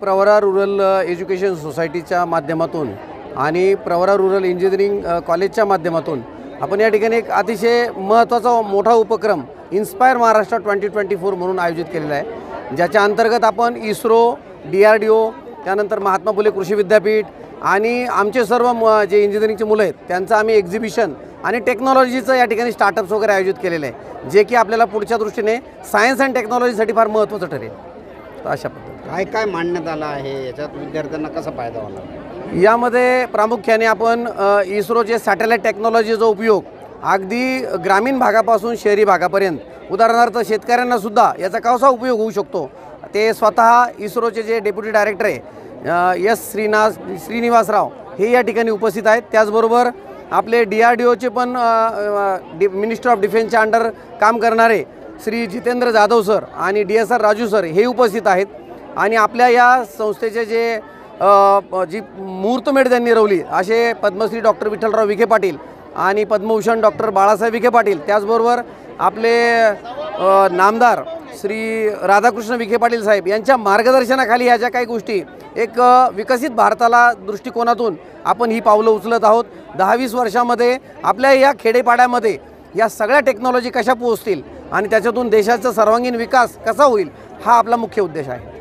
Pravara rural education सोसायटीच्या माध्यमातून आणि प्रवरा रूरल इंजिनिअरिंग कॉलेजच्या माध्यमातून आपण या ठिकाणी एक अतिशय महत्त्वाचा मोठा उपक्रम इन्स्पायर महाराष्ट्र 2024 म्हणून आयोजित केलेला आहे, ज्याच्या अंतर्गत आपण इस्रो, DRDO, त्यानंतर महात्मा फुले कृषी विद्यापीठ आणि आमचे सर्व जे इंजिनिअरिंगचे मुलं आहेत त्यांचं आम्ही एक्झिबिशन आणि टेक्नॉलॉजीचं या ठिकाणी स्टार्टअप्स वगैरे आयोजित केलेलं आहे, जे की आपल्याला पुढच्या दृष्टीने सायन्स अँड टेक्नॉलॉजीसाठी फार महत्त्वाचं ठरेल. तर अशा पद्धतीने काय काय मांडण्यात आलं आहे, याच्यात विद्यार्थ्यांना कसा फायदा होणार? यामध्ये प्रामुख्याने आपण इस्रोचे सॅटेलाईट टेक्नॉलॉजीचा उपयोग अगदी ग्रामीण भागापासून शहरी भागापर्यंत, उदाहरणार्थ शेतकऱ्यांनासुद्धा याचा कसा उपयोग होऊ शकतो ते स्वतः इस्रोचे जे डेप्युटी डायरेक्टर आहे श्रीनिवासराव हे या ठिकाणी उपस्थित आहेत. त्याचबरोबर आपले DRDOचे पण मिनिस्टर ऑफ डिफेन्सच्या अंडर काम करणारे श्री जितेंद्र जाधव सर आणि DSR राजू सर हे उपस्थित आहेत. आणि आपल्या या संस्थेचे जे जी मुहूर्तमेढ त्यांनी रवली असे पद्मश्री डॉक्टर विठ्ठलराव विखे पाटील आणि पद्मभूषण डॉक्टर बाळासाहेब विखे पाटील, त्याचबरोबर आपले नामदार श्री राधाकृष्ण विखे पाटील साहेब यांच्या मार्गदर्शनाखाली ह्या ज्या काही गोष्टी एक विकसित भारताला दृष्टिकोनातून आपण ही पावलं उचलत आहोत. 10-20 वर्षामध्ये आपल्या या खेडेपाड्यामध्ये या सगळ्या टेक्नॉलॉजी कशा पोहोचतील आणि त्याच्यातून देशाचा सर्वांगीण विकास कसा होईल हा आपला मुख्य उद्देश आहे.